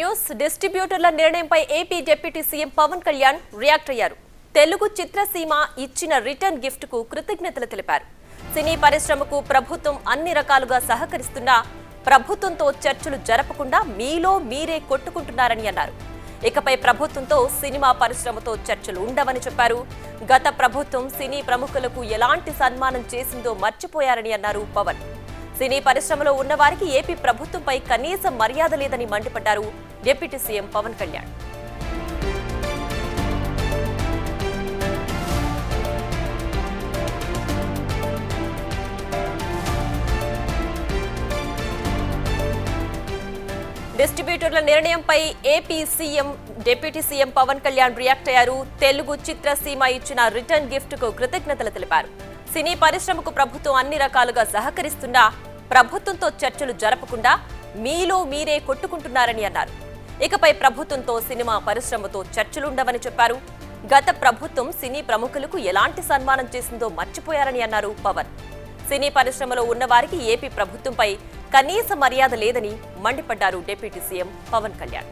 News. డిస్ట్రిబ్యూటర్ల నిర్ణయంపై AP deputy CM Pawan Kalyan react అయ్యారు. తెలుగు చిత్రసీమ ఇచ్చిన రిటర్న్ గిఫ్ట్ కు కృతజ్ఞతలు తెలిపారు. సినీ పరిశ్రమకు ప్రభుత్వం అన్ని రకాలుగా సహకరిస్తున్నా ప్రభుత్వంతో చర్చలు జరపకుండా మీలో మీరే కొట్టుకుంటున్నారని అన్నారు. ఇకపై ప్రభుత్వంతో సినిమా పరిశ్రమతో చర్చలు ఉండవని చెప్పారు. గత ప్రభుత్వం సినీ ప్రముఖులకు ఎలాంటి సన్మానం చేసిందో మర్చిపోయారని అన్నారు పవన్. సినీ పరిశ్రమలో ఉన్నవారికి ఏపీ ప్రభుత్వంపై కనీస మర్యాద లేదని మండిపడ్డారు డిప్యూటీ సీఎం పవన్ కళ్యాణ్. డిస్ట్రిబ్యూటర్ల నిర్ణయంపై AP CM deputy CM Pawan Kalyan react అయ్యారు. తెలుగు చిత్రసీమ ఇచ్చిన రిటర్న్ గిఫ్ట్ కు కృతజ్ఞతలు తెలిపారు. సినీ పరిశ్రమకు ప్రభుత్వం అన్ని రకాలుగా సహకరిస్తున్నా ప్రభుత్వంతో చర్చలు జరపకుండా మీలో మీరే కొట్టుకుంటున్నారని అన్నారు. ఇకపై ప్రభుత్వంతో సినిమా పరిశ్రమతో చర్చలుండవని చెప్పారు. గత ప్రభుత్వం సినీ ప్రముఖులకు ఎలాంటి సన్మానం చేసిందో మర్చిపోయారని అన్నారు పవన్. సినీ పరిశ్రమలో ఉన్నవారికి ఏపీ ప్రభుత్వంపై కనీస మర్యాద లేదని మండిపడ్డారు డిప్యూటీ సీఎం పవన్ కళ్యాణ్.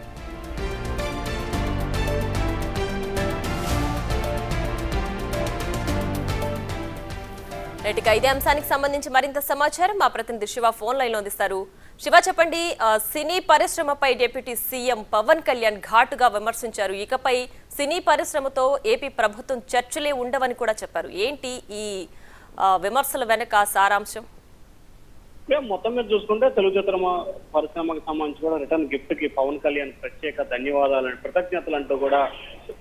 రైట్గా ఇదే అంశానికి సంబంధించి మరింత సమాచారం మా ప్రతినిధి శివ ఫోన్ లైన్ లో అందిస్తారు. శివ, చెప్పండి, సినీ పరిశ్రమపై డిప్యూటీ సీఎం పవన్ కళ్యాణ్ ఘాటుగా విమర్శించారు. ఇకపై సినీ పరిశ్రమతో ఏపీ ప్రభుత్వం చర్చలే ఉండవని కూడా చెప్పారు. ఏంటి ఈ విమర్శల వెనక సారాంశం? మొత్తం మీద చూసుకుంటే తెలుగు చిత్ర పరిశ్రమకు సంబంధించి కూడా రిటర్న్ గిఫ్ట్ కి పవన్ కళ్యాణ్ ప్రత్యేక ధన్యవాదాలు కృతజ్ఞతలు అంటూ కూడా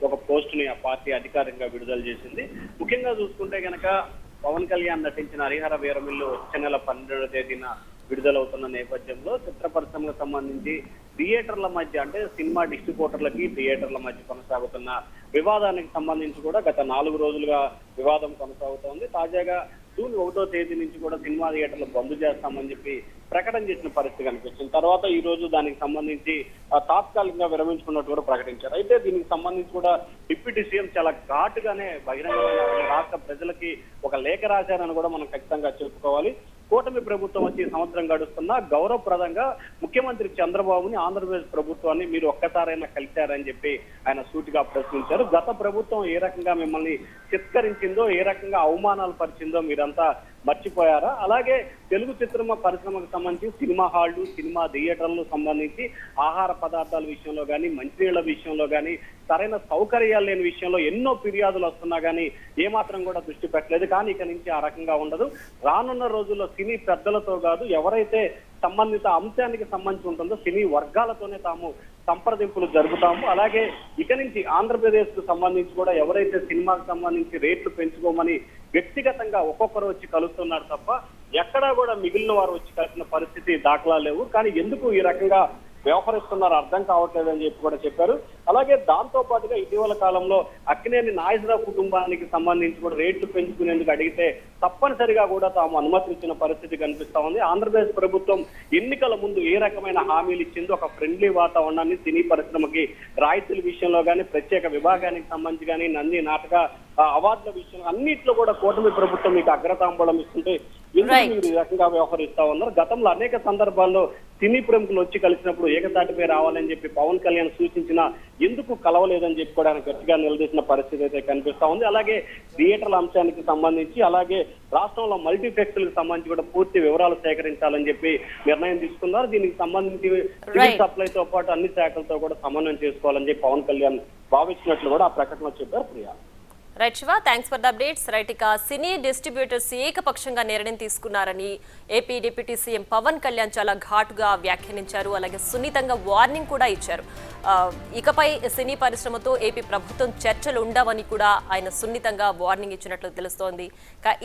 ఒక పోస్ట్ ని ఆ పార్టీ అధికారికంగా విడుదల చేసింది. ముఖ్యంగా చూసుకుంటే గనక పవన్ కళ్యాణ్ నటించిన హరిహర వీరమిల్లు వచ్చే నెల 12వ తేదీన విడుదలవుతున్న నేపథ్యంలో చిత్ర పరిశ్రమకు సంబంధించి థియేటర్ల మధ్య అంటే సినిమా డిస్ట్రిబ్యూటర్లకి థియేటర్ల మధ్య కొనసాగుతున్న వివాదానికి సంబంధించి కూడా గత 4 రోజులుగా వివాదం కొనసాగుతోంది. తాజాగా జూన్ 1వ తేదీ నుంచి కూడా సినిమా థియేటర్లు బంద్ చేస్తామని చెప్పి ప్రకటన చేసిన పరిస్థితి కనిపిస్తుంది. తర్వాత ఈ రోజు దానికి సంబంధించి తాత్కాలికంగా విరమించుకున్నట్టు కూడా ప్రకటించారు. అయితే దీనికి సంబంధించి కూడా డిప్యూటీ సీఎం చాలా ఘాటుగానే బహిరంగమైన రాష్ట్ర ప్రజలకి ఒక లేఖ రాశారని కూడా మనం ఖచ్చితంగా చెప్పుకోవాలి. కూటమి ప్రభుత్వం వచ్చి సంవత్సరం గడుస్తున్నా గౌరవప్రదంగా ముఖ్యమంత్రి చంద్రబాబుని ఆంధ్రప్రదేశ్ ప్రభుత్వాన్ని మీరు ఒక్కసారైనా కలిశారని చెప్పి ఆయన సూటిగా ప్రశ్నించారు. గత ప్రభుత్వం ఏ రకంగా మిమ్మల్ని చిత్కరించిందో, ఏ రకంగా అవమానాలు పరిచిందో మీరంతా మర్చిపోయారా? అలాగే తెలుగు చిత్ర పరిశ్రమకు సంబంధించి సినిమా హాళ్లు, సినిమా థియేటర్లు సంబంధించి ఆహార పదార్థాల విషయంలో కానీ, మంచినీళ్ల విషయంలో కానీ, సరైన సౌకర్యాలు లేని విషయంలో ఎన్నో ఫిర్యాదులు వస్తున్నా కానీ ఏమాత్రం కూడా దృష్టి పెట్టలేదు. కానీ ఇక నుంచి ఆ రకంగా ఉండదు. రానున్న రోజుల్లో సినీ పెద్దలతో కాదు, ఎవరైతే సంబంధిత అంశానికి సంబంధించి ఉంటుందో సినీ వర్గాలతోనే తాము సంప్రదింపులు జరుపుతాము. అలాగే ఇక నుంచి ఆంధ్రప్రదేశ్ కు సంబంధించి కూడా ఎవరైతే సినిమాకు సంబంధించి రేట్లు పెంచుకోమని వ్యక్తిగతంగా ఒక్కొక్కరు వచ్చి కలుస్తున్నారు తప్ప ఎక్కడా కూడా మిగిలిన వారు వచ్చి కలిసిన పరిస్థితి దాఖలా లేవు. కానీ ఎందుకు ఈ రకంగా వ్యవహరిస్తున్నారు అర్థం కావట్లేదు అని చెప్పి కూడా చెప్పారు. అలాగే దాంతో పాటుగా ఇటీవల కాలంలో అక్కినేని నాగేశ్వరరావు కుటుంబానికి సంబంధించి కూడా రేట్లు పెంచుకునేందుకు అడిగితే తప్పనిసరిగా కూడా తాము అనుమతించిన పరిస్థితి కనిపిస్తా ఉంది. ఆంధ్రప్రదేశ్ ప్రభుత్వం ఎన్నికల ముందు ఏ రకమైన హామీలు ఇచ్చిందో ఒక ఫ్రెండ్లీ వాతావరణాన్ని సినీ పరిశ్రమకి రాయితీల విషయంలో కానీ, ప్రత్యేక విభాగానికి సంబంధించి కానీ, నంది నాటక అవార్డుల విషయంలో అన్నింటిలో కూడా కూటమి ప్రభుత్వం మీకు అగ్రతాంబూలం ఇస్తుంటే ఎందుకు మీరు ఈ రకంగా వ్యవహరిస్తా ఉన్నారు? గతంలో అనేక సందర్భాల్లో సినీ ప్రముఖులు వచ్చి కలిసినప్పుడు ఏకతాటిపై రావాలని చెప్పి పవన్ కళ్యాణ్ సూచించినా ఎందుకు కలవలేదని చెప్పి కూడా ఆయన గట్టిగా నిలదీసిన పరిస్థితి అయితే కనిపిస్తా ఉంది. అలాగే థియేటర్ల అంశానికి సంబంధించి, అలాగే రాష్ట్రంలో మల్టీప్లెక్స్లకు సంబంధించి కూడా పూర్తి వివరాలు సేకరించాలని చెప్పి నిర్ణయం తీసుకున్నారు. దీనికి సంబంధించి సివిల్ సప్లైతో పాటు అన్ని శాఖలతో కూడా సమన్వయం చేసుకోవాలని చెప్పి పవన్ కళ్యాణ్ భావించినట్లు కూడా ఆ ప్రకటనలో చెప్పారు. Priya. Right Shiva, thanks for the updates. Right, ఇక సినీ డిస్ట్రిబ్యూటర్స్ ఏకపక్షంగా నిర్ణయం తీసుకున్నారని AP deputy CM Pawan Kalyan చాలా ఘాటుగా వ్యాఖ్యానించారు. అలాగే సున్నితంగా వార్నింగ్ కూడా ఇచ్చారు. ఇకపై సినీ పరిశ్రమతో ఏపీ ప్రభుత్వం చర్చలు ఉండవని కూడా ఆయన సున్నితంగా వార్నింగ్ ఇచ్చినట్లు తెలుస్తోంది.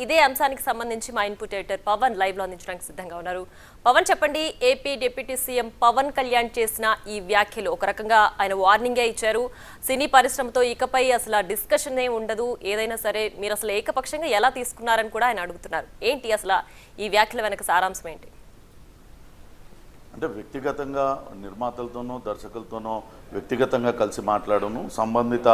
ఇదే అంశానికి సంబంధించి మా ఇన్పుట్ ఎడిటర్ పవన్ లైవ్ లో అందించడానికి సిద్ధంగా ఉన్నారు. పవన్, చెప్పండి, AP deputy CM Pawan Kalyan చేసిన ఈ వ్యాఖ్యలు ఒక రకంగా ఆయన వార్నింగే ఇచ్చారు. సినీ పరిశ్రమతో ఇకపై అసలు డిస్కషన్ ఉండదు, ఏదైనా సరే మీరు అసలు ఏకపక్షంగా ఎలా తీసుకున్నారని కూడా ఆయన అడుగుతున్నారు. ఏంటి అసలు ఈ వ్యాఖ్యల వెనక సారాంశం ఏంటి? అంటే వ్యక్తిగతంగా నిర్మాతలతోనో దర్శకులతోనో వ్యక్తిగతంగా కలిసి మాట్లాడను, సంబంధిత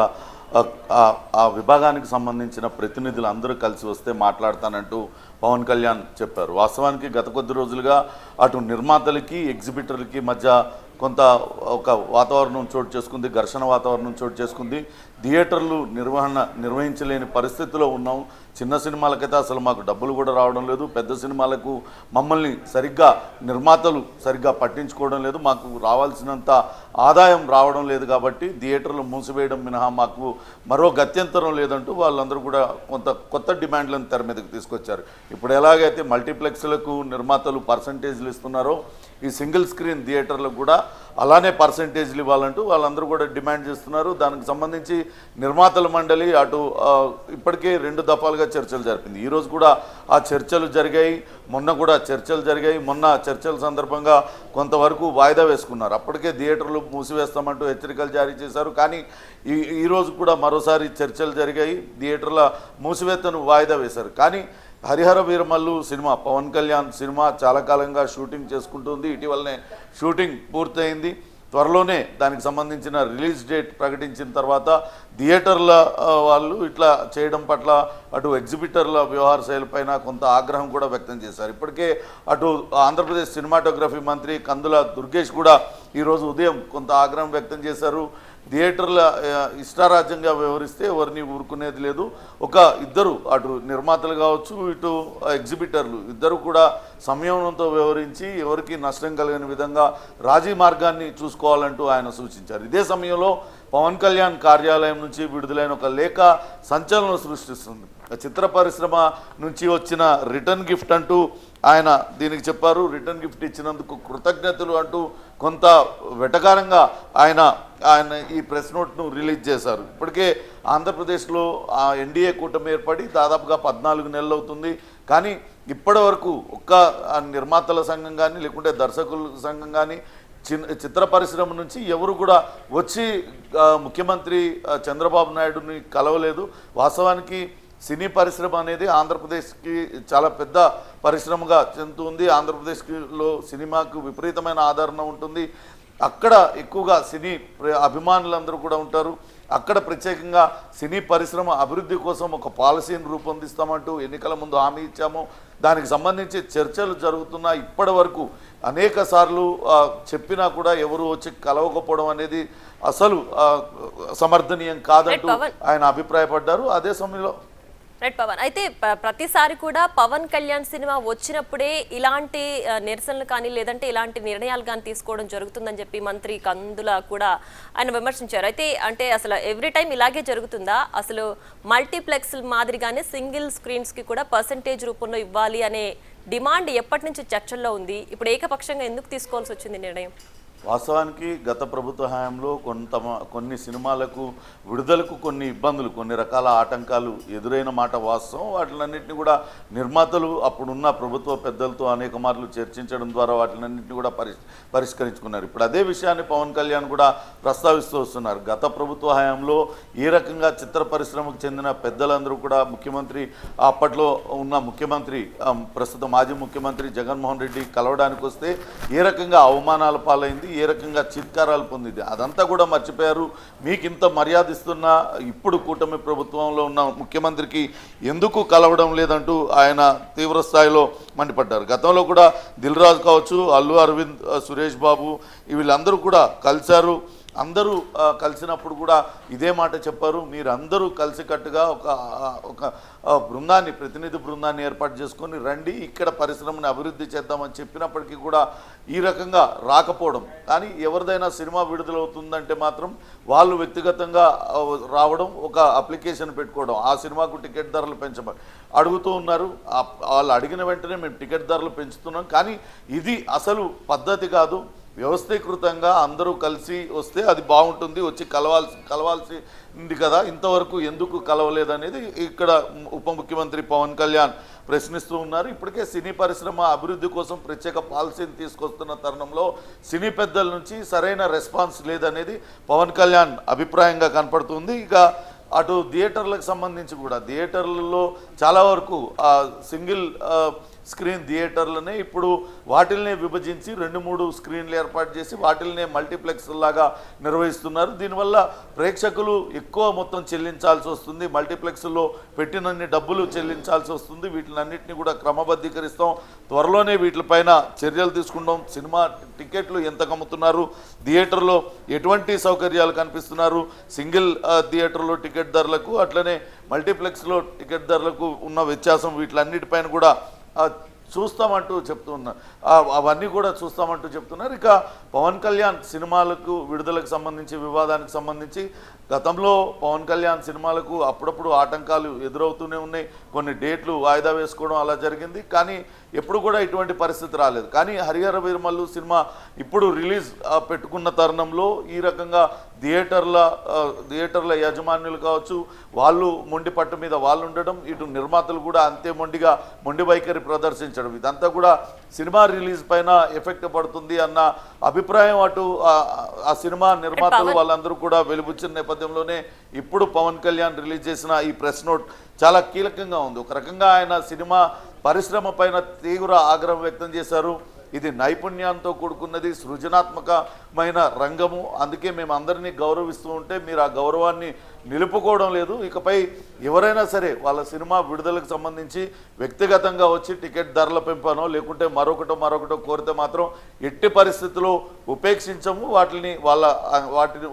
ఆ విభాగానికి సంబంధించిన ప్రతినిధులు అందరూ కలిసి వస్తే మాట్లాడతానంటూ పవన్ కళ్యాణ్ చెప్పారు. వాస్తవానికి గత కొద్ది రోజులుగా అటు నిర్మాతలకి ఎగ్జిబిటర్లకి మధ్య కొంత ఒక వాతావరణం చోటు చేసుకుంది, ఘర్షణ వాతావరణం చోటు చేసుకుంది. థియేటర్లు నిర్వహించలేని పరిస్థితిలో ఉన్నాం. చిన్న సినిమాలకైతే అసలు మాకు డబ్బులు కూడా రావడం లేదు, పెద్ద సినిమాలకు మమ్మల్ని సరిగ్గా నిర్మాతలు సరిగ్గా పట్టించుకోవడం లేదు, మాకు రావాల్సినంత ఆదాయం రావడం లేదు, కాబట్టి థియేటర్లు మూసివేయడం మినహా మాకు మరో గత్యంతరం లేదంటూ వాళ్ళందరూ కూడా కొత్త డిమాండ్లను తెర మీదకి తీసుకొచ్చారు. ఇప్పుడు ఎలాగైతే మల్టీప్లెక్స్లకు నిర్మాతలు పర్సంటేజ్లు ఇస్తున్నారో ఈ సింగిల్ స్క్రీన్ థియేటర్లకు కూడా అలానే పర్సంటేజ్లు ఇవ్వాలంటూ వాళ్ళందరూ కూడా డిమాండ్ చేస్తున్నారు. దానికి సంబంధించి నిర్మాతల మండలి అటు ఇప్పటికే 2 దఫాలుగా చర్చలు జరిపింది. ఈరోజు కూడా ఆ చర్చలు జరిగాయి, మొన్న కూడా చర్చలు జరిగాయి. మొన్న చర్చల సందర్భంగా కొంతవరకు వాయిదా వేసుకున్నారు. అప్పటికే థియేటర్లు మూసివేస్తామంటూ హెచ్చరికలు జారీ చేశారు. కానీ ఈరోజు కూడా మరోసారి చర్చలు జరిగాయి, థియేటర్ల మూసివేతను వాయిదా వేశారు. కానీ హరిహర వీరమల్లు సినిమా, పవన్ కళ్యాణ్ సినిమా చాలా కాలంగా షూటింగ్ చేసుకుంటుంది. ఇటీవలనే షూటింగ్ పూర్తయింది. త్వరలోనే దానికి సంబంధించిన రిలీజ్ డేట్ ప్రకటించిన తర్వాత థియేటర్ల వాళ్ళు ఇట్లా చేయడం పట్ల అటు ఎగ్జిబిటర్ల వ్యవహార శైలిపైన కొంత ఆగ్రహం కూడా వ్యక్తం చేశారు. ఇప్పటికే అటు ఆంధ్రప్రదేశ్ సినిమాటోగ్రఫీ మంత్రి కందుల దుర్గేష్ కూడా ఈరోజు ఉదయం కొంత ఆగ్రహం వ్యక్తం చేశారు. థియేటర్ల ఇష్టారాజ్యంగా వ్యవహరిస్తే ఎవరిని ఊరుకునేది లేదు. ఇద్దరు అటు నిర్మాతలు కావచ్చు, ఇటు ఎగ్జిబిటర్లు ఇద్దరు కూడా సంయమనంతో వ్యవహరించి ఎవరికి నష్టం కలిగిన విధంగా రాజీ మార్గాన్ని చూసుకోవాలంటూ ఆయన సూచించారు. ఇదే సమయంలో పవన్ కళ్యాణ్ కార్యాలయం నుంచి విడుదలైన ఒక లేఖ సంచలనం సృష్టిస్తుంది. చిత్ర పరిశ్రమ నుంచి వచ్చిన రిటర్న్ గిఫ్ట్ అంటూ ఆయన దీనికి చెప్పారు. రిటర్న్ గిఫ్ట్ ఇచ్చినందుకు కృతజ్ఞతలు అంటూ కొంత వెటకారంగా ఆయన ఈ ప్రెస్ నోట్ను రిలీజ్ చేశారు. ఇప్పటికే ఆంధ్రప్రదేశ్లో ఎన్డీఏ కూటమి ఏర్పడి దాదాపుగా 14 నెలలు అవుతుంది. కానీ ఇప్పటి వరకు నిర్మాతల సంఘం కానీ లేకుంటే దర్శకుల సంఘం కానీ చిత్ర పరిశ్రమ నుంచి ఎవరు కూడా వచ్చి ముఖ్యమంత్రి చంద్రబాబు నాయుడుని కలవలేదు. వాస్తవానికి సినీ పరిశ్రమ అనేది ఆంధ్రప్రదేశ్కి చాలా పెద్ద పరిశ్రమగా చెందుతుంది. ఆంధ్రప్రదేశ్లో సినిమాకు విపరీతమైన ఆదరణ ఉంటుంది. అక్కడ ఎక్కువగా సినీ అభిమానులందరూ కూడా ఉంటారు. అక్కడ ప్రత్యేకంగా సినీ పరిశ్రమ అభివృద్ధి కోసం ఒక పాలసీని రూపొందిస్తామంటూ ఎన్నికల ముందు హామీ ఇచ్చాము. దానికి సంబంధించి చర్చలు జరుగుతున్నా ఇప్పటి వరకు అనేక సార్లు చెప్పినా కూడా ఎవరు వచ్చి కలవకపోవడం అనేది అసలు సమర్థనీయం కాదంటూ ఆయన అభిప్రాయపడ్డారు. అదే సమయంలో రైట్ పవన్, అయితే ప్రతిసారి కూడా పవన్ కళ్యాణ్ సినిమా వచ్చినప్పుడే ఇలాంటి నిరసనలు కానీ లేదంటే ఇలాంటి నిర్ణయాలు కానీ తీసుకోవడం జరుగుతుందని చెప్పి మంత్రి కందుల కూడా ఆయన విమర్శించారు. అయితే అంటే అసలు ఎవ్రీ టైం ఇలాగే జరుగుతుందా? అసలు మల్టీప్లెక్స్ మాదిరిగానే సింగిల్ స్క్రీన్స్కి కూడా పర్సంటేజ్ రూపంలో ఇవ్వాలి అనే డిమాండ్ ఎప్పటి నుంచి చర్చల్లో ఉంది? ఇప్పుడు ఏకపక్షంగా ఎందుకు తీసుకోవాల్సి వచ్చింది నిర్ణయం? వాస్తవానికి గత ప్రభుత్వ హయాంలో కొన్ని సినిమాలకు విడుదలకు కొన్ని ఇబ్బందులు, కొన్ని రకాల ఆటంకాలు ఎదురైన మాట వాస్తవం. వాటిలన్నింటినీ కూడా నిర్మాతలు అప్పుడున్న ప్రభుత్వ పెద్దలతో అనేక మార్లు చర్చించడం ద్వారా వాటిలన్నింటినీ కూడా పరిష్కరించుకున్నారు. ఇప్పుడు అదే విషయాన్ని పవన్ కళ్యాణ్ కూడా ప్రస్తావిస్తూ వస్తున్నారు. గత ప్రభుత్వ హయాంలో ఏ రకంగా చిత్ర పరిశ్రమకు చెందిన పెద్దలందరూ కూడా ముఖ్యమంత్రి, అప్పట్లో ఉన్న ముఖ్యమంత్రి, ప్రస్తుత మాజీ ముఖ్యమంత్రి జగన్మోహన్ రెడ్డి కలవడానికి వస్తే ఏ రకంగా అవమానాల పాలైంది, ఏ రకంగా చిత్కారాలు పొందింది, అదంతా కూడా మర్చిపోయారు. మీకు ఇంత మర్యాద ఇస్తున్న ఇప్పుడు కూటమి ప్రభుత్వంలో ఉన్న ముఖ్యమంత్రికి ఎందుకు కలవడం లేదంటూ ఆయన తీవ్ర స్థాయిలో మండిపడ్డారు. గతంలో కూడా దిల్ రాజు కావచ్చు, అల్లు అరవింద్, సురేష్ బాబు వీళ్ళందరూ కూడా కలిశారు. అందరూ కలిసినప్పుడు కూడా ఇదే మాట చెప్పారు. మీరందరూ కలిసికట్టుగా ఒక బృందాన్ని, ప్రతినిధి బృందాన్ని ఏర్పాటు చేసుకొని రండి, ఇక్కడ పరిశ్రమని అభివృద్ధి చేద్దామని చెప్పినప్పటికీ కూడా ఈ రకంగా రాకపోవడం. కానీ ఎవరిదైనా సినిమా విడుదలవుతుందంటే మాత్రం వాళ్ళు వ్యక్తిగతంగా రావడం, ఒక అప్లికేషన్ పెట్టుకోవడం, ఆ సినిమాకు టికెట్ ధరలు పెంచమని అడుగుతూ ఉన్నారు. వాళ్ళు అడిగిన వెంటనే మేము టికెట్ ధరలు పెంచుతున్నాం. కానీ ఇది అసలు పద్ధతి కాదు. వ్యవస్థీకృతంగా అందరూ కలిసి వస్తే అది బాగుంటుంది, వచ్చి కలవాల్సింది కదా, ఇంతవరకు ఎందుకు కలవలేదనేది ఇక్కడ ఉప ముఖ్యమంత్రి పవన్ కళ్యాణ్ ప్రశ్నిస్తూ ఉన్నారు. ఇప్పటికే సినీ పరిశ్రమ అభివృద్ధి కోసం ప్రత్యేక పాలసీని తీసుకొస్తున్న తరుణంలో సినీ పెద్దల నుంచి సరైన రెస్పాన్స్ లేదనేది పవన్ కళ్యాణ్ అభిప్రాయంగా కనపడుతుంది. ఇక అటు థియేటర్లకు సంబంధించి కూడా థియేటర్లలో చాలా వరకు సింగిల్ స్క్రీన్ థియేటర్లనే ఇప్పుడు వాటిల్నే విభజించి 2-3 స్క్రీన్లు ఏర్పాటు చేసి వాటిల్నే మల్టీప్లెక్స్ లాగా నిర్వహిస్తున్నారు. దీనివల్ల ప్రేక్షకులు ఎక్కువ మొత్తం చెల్లించాల్సి వస్తుంది, మల్టీప్లెక్స్లో పెట్టినన్ని డబ్బులు చెల్లించాల్సి వస్తుంది. వీటినన్నింటినీ కూడా క్రమబద్ధీకరిస్తాం, త్వరలోనే వీటిపైన చర్యలు తీసుకుంటాం. సినిమా టికెట్లు ఎంత కమ్ముతున్నారు, థియేటర్లో ఎటువంటి సౌకర్యాలు కనిపిస్తున్నారు, సింగిల్ థియేటర్లో టికెట్ ధరలకు అట్లనే మల్టీప్లెక్స్లో టికెట్ ధరలకు ఉన్న వ్యత్యాసం, వీటిలన్నిటిపైన కూడా చూస్తామంటూ చెప్తున్నారు. అవన్నీ కూడా చూస్తామంటూ చెప్తున్నారు. ఇక పవన్ కళ్యాణ్ సినిమాలకు విడుదలకు సంబంధించి వివాదానికి సంబంధించి గతంలో పవన్ కళ్యాణ్ సినిమాలకు అప్పుడప్పుడు ఆటంకాలు ఎదురవుతూనే ఉన్నాయి. కొన్ని డేట్లు వాయిదా వేసుకోవడం అలా జరిగింది, కానీ ఎప్పుడు కూడా ఇటువంటి పరిస్థితి రాలేదు. కానీ హరిహర వీరమల్లు సినిమా ఇప్పుడు రిలీజ్ పెట్టుకున్న తరుణంలో ఈ రకంగా థియేటర్ల యాజమాన్యులు కావచ్చు, వాళ్ళు మొండి పట్టు మీద వాళ్ళు ఉండడం, ఇటు నిర్మాతలు కూడా అంతే మొండి వైఖరి ప్రదర్శించడం, ఇదంతా కూడా సినిమా రిలీజ్ పైన ఎఫెక్ట్ పడుతుంది అన్న అభిప్రాయం అటు ఆ సినిమా నిర్మాతలు వాళ్ళందరూ కూడా వెలుబుచ్చిన నేపథ్యంలోనే ఇప్పుడు పవన్ కళ్యాణ్ రిలీజ్ చేసిన ఈ ప్రెస్ నోట్ చాలా కీలకంగా ఉంది. ఒక రకంగా ఆయన సినిమా పరిశ్రమ పైన తీవ్ర ఆగ్రహం వ్యక్తం చేశారు. ఇది నైపుణ్యంతో కూడుకున్నది, సృజనాత్మకమైన రంగము, అందుకే మేము అందరినీ గౌరవిస్తూ ఉంటే మీరు ఆ గౌరవాన్ని నిలుపుకోవడం లేదు. ఇకపై ఎవరైనా సరే వాళ్ళ సినిమా విడుదలకు సంబంధించి వ్యక్తిగతంగా వచ్చి టికెట్ ధరల పెంపనో లేకుంటే మరొకటో కోరితే మాత్రం ఎట్టి పరిస్థితుల్లో ఉపేక్షించము,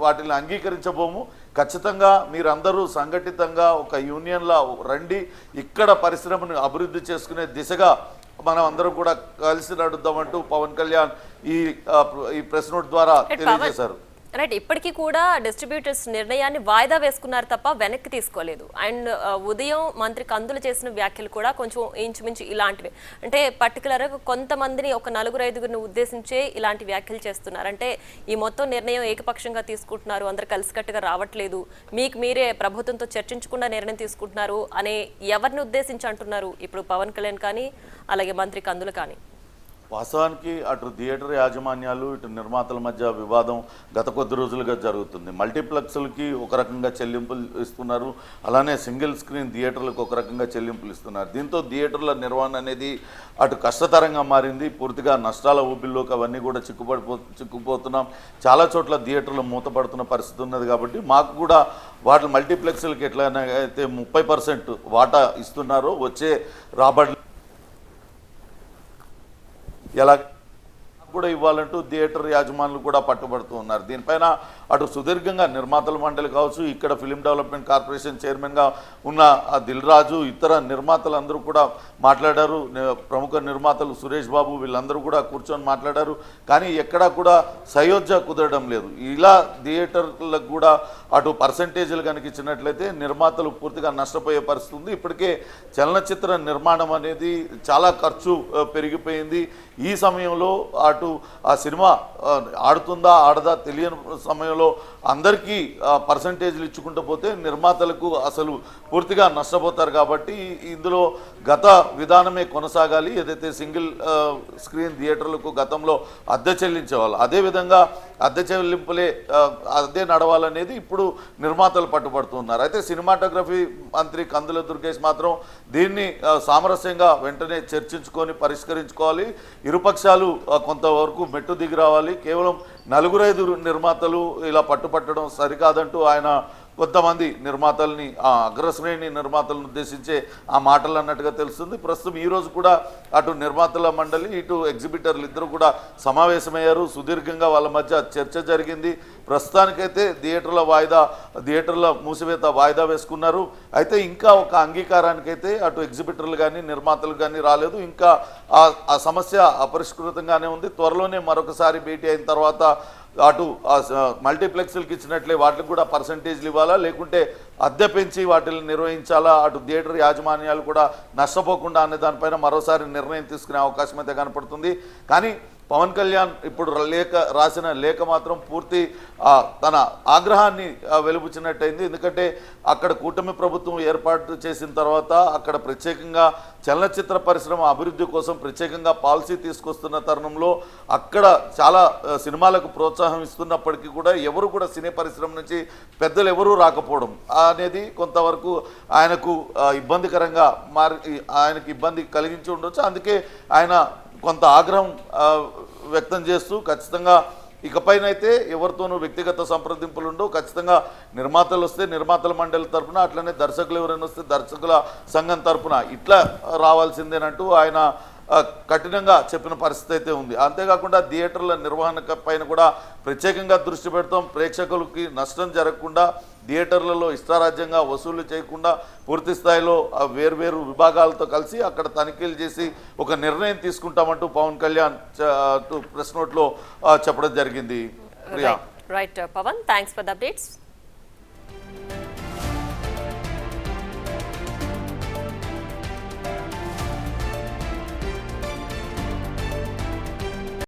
వాటిని అంగీకరించబోము. ఖచ్చితంగా మీరందరూ సంఘటితంగా ఒక యూనియన్లా రండి, ఇక్కడ పరిశ్రమను అభివృద్ధి చేసుకునే దిశగా మనం అందరం కూడా కలిసి నడుద్దామంటూ పవన్ కళ్యాణ్ ఈ ప్రెస్ నోట్ ద్వారా తెలియజేశారు. రైట్, ఇప్పటికీ కూడా డిస్ట్రిబ్యూటర్స్ నిర్ణయాన్ని వాయిదా వేసుకున్నారు తప్ప వెనక్కి తీసుకోలేదు. అండ్ ఉదయం మంత్రి కందులు చేసిన వ్యాఖ్యలు కూడా కొంచెం ఇంచుమించు ఇలాంటివి, అంటే పర్టికులర్గా కొంతమందిని ఒక 4-5 ఉద్దేశించే ఇలాంటి వ్యాఖ్యలు చేస్తున్నారు. అంటే ఈ మొత్తం నిర్ణయం ఏకపక్షంగా తీసుకుంటున్నారు, అందరు కలిసికట్టుగా రావట్లేదు, మీకు మీరే ప్రభుత్వంతో చర్చించకుండా నిర్ణయం తీసుకుంటున్నారు అనే ఎవరిని ఉద్దేశించి అంటున్నారు ఇప్పుడు పవన్ కళ్యాణ్ కానీ అలాగే మంత్రి కందులు కానీ? వాస్తవానికి అటు థియేటర్ యాజమాన్యాలు ఇటు నిర్మాతల మధ్య వివాదం గత కొద్ది రోజులుగా జరుగుతుంది. మల్టీప్లెక్స్లకి ఒక రకంగా చెల్లింపులు ఇస్తున్నారు, అలానే సింగిల్ స్క్రీన్ థియేటర్లకు ఒక రకంగా చెల్లింపులు ఇస్తున్నారు. దీంతో థియేటర్ల నిర్వహణ అనేది అటు కష్టతరంగా మారింది, పూర్తిగా నష్టాల ఊబిల్లోకి అవన్నీ కూడా చిక్కుపోతున్నాం. చాలా చోట్ల థియేటర్లు మూతపడుతున్న పరిస్థితి ఉన్నది. కాబట్టి మాకు కూడా వాటి మల్టీప్లెక్స్లకి ఎట్లయినా అయితే 30% వాటా ఇస్తున్నారో వచ్చే రాబడి ఎలా కూడా ఇవ్వాలంటూ థియేటర్ యాజమానులు కూడా పట్టుబడుతూ ఉన్నారు. దీనిపైన అటు సుదీర్ఘంగా నిర్మాతల మండలి కావచ్చు, ఇక్కడ ఫిలిం డెవలప్మెంట్ కార్పొరేషన్ చైర్మన్గా ఉన్న దిల్ రాజు, ఇతర నిర్మాతలందరూ కూడా మాట్లాడారు. ప్రముఖ నిర్మాతలు సురేష్ బాబు వీళ్ళందరూ కూడా కూర్చొని మాట్లాడారు. కానీ ఎక్కడా కూడా సయోధ్య కుదరడం లేదు. ఇలా థియేటర్లకు కూడా అటు పర్సంటేజీలు కనుక ఇచ్చినట్లయితే నిర్మాతలు పూర్తిగా నష్టపోయే పరిస్థితి ఉంది. ఇప్పటికే చలనచిత్ర నిర్మాణం అనేది చాలా ఖర్చు పెరిగిపోయింది. ఈ సమయంలో అటు ఆ సినిమా ఆడుతుందా ఆడదా తెలియని సమయంలో అందరికీ పర్సంటేజ్లు ఇచ్చుకుంటూ పోతే నిర్మాతలకు అసలు పూర్తిగా నష్టపోతారు. కాబట్టి ఇందులో గత విధానమే కొనసాగాలి. ఏదైతే సింగిల్ స్క్రీన్ థియేటర్లకు గతంలో అద్దె చెల్లించేవాళ్ళు అదేవిధంగా అద్దె చెల్లింపులే అదే నడవాలనేది ఇప్పుడు నిర్మాతలు పట్టుబడుతున్నారు. అయితే సినిమాటోగ్రఫీ మంత్రి కందుల దుర్గేష్ మాత్రం దీన్ని సామరస్యంగా వెంటనే చర్చించుకొని పరిష్కరించుకోవాలి, ఇరుపక్షాలు కొంతవరకు మెట్టు దిగి రావాలి. కేవలం 4-5 నిర్మాతలు ఇలా పట్టుపట్టడం సరికాదంటూ ఆయన కొంతమంది నిర్మాతల్ని అగ్రశ్రేణి నిర్మాతలను ఉద్దేశించే ఆ మాటలు అన్నట్టుగా తెలుస్తుంది. ప్రస్తుతం ఈరోజు కూడా అటు నిర్మాతల మండలి ఇటు ఎగ్జిబిటర్లు ఇద్దరు కూడా సమావేశమయ్యారు. సుదీర్ఘంగా వాళ్ళ మధ్య చర్చ జరిగింది. ప్రస్తుతానికైతే థియేటర్ల మూసివేత వాయిదా వేసుకున్నారు. అయితే ఇంకా ఒక అంగీకారానికైతే అటు ఎగ్జిబిటర్లు కానీ నిర్మాతలు కానీ రాలేదు. ఇంకా ఆ సమస్య అపరిష్కృతంగానే ఉంది. త్వరలోనే మరొకసారి భేటీ అయిన తర్వాత అటు మల్టీప్లెక్స్లకి ఇచ్చినట్లే వాటికి కూడా పర్సంటేజ్లు ఇవ్వాలా, లేకుంటే అద్దె పెంచి వాటిని నిర్వహించాలా, అటు థియేటర్ యాజమాన్యాలు కూడా నష్టపోకుండా అనే దానిపైన మరోసారి నిర్ణయం తీసుకునే అవకాశం అయితే కనపడుతుంది. కానీ పవన్ కళ్యాణ్ ఇప్పుడు రాసిన లేఖ మాత్రం పూర్తి తన ఆగ్రహాన్ని వెలుబుచ్చినట్టయింది. ఎందుకంటే అక్కడ కూటమి ప్రభుత్వం ఏర్పాటు చేసిన తర్వాత అక్కడ ప్రత్యేకంగా చలనచిత్ర పరిశ్రమ అభివృద్ధి కోసం ప్రత్యేకంగా పాలసీ తీసుకొస్తున్న తరుణంలో అక్కడ చాలా సినిమాలకు ప్రోత్సాహం ఇస్తున్నప్పటికీ కూడా ఎవరు కూడా సినీ పరిశ్రమ నుంచి పెద్దలు ఎవరూ రాకపోవడం అనేది కొంతవరకు ఆయనకు ఇబ్బందికరంగా ఆయనకి ఇబ్బంది కలిగించి ఉండొచ్చు. అందుకే ఆయన కొంత ఆగ్రహం వ్యక్తం చేస్తూ ఖచ్చితంగా ఇకపైనైతే ఎవరితోనూ వ్యక్తిగత సంప్రదింపులు ఉండవు, ఖచ్చితంగా నిర్మాతలు వస్తే నిర్మాతల మండలి తరఫున, అట్లనే దర్శకులు ఎవరైనా వస్తే దర్శకుల సంఘం తరఫున ఇట్లా రావాల్సిందేనంటూ ఆయన కఠినంగా చెప్పిన పరిస్థితి అయితే ఉంది. అంతేకాకుండా థియేటర్ల నిర్వహణ పైన కూడా ప్రత్యేకంగా దృష్టి పెడతాం, ప్రేక్షకులకి నష్టం జరగకుండా థియేటర్లలో ఇష్టారాజ్యంగా వసూలు చేయకుండా పూర్తి స్థాయిలో వేర్వేరు విభాగాలతో కలిసి అక్కడ తనిఖీలు చేసి ఒక నిర్ణయం తీసుకుంటామంటూ పవన్ కళ్యాణ్ ప్రెస్ నోట్లో చెప్పడం జరిగింది. Right Pawan, thanks for the updates.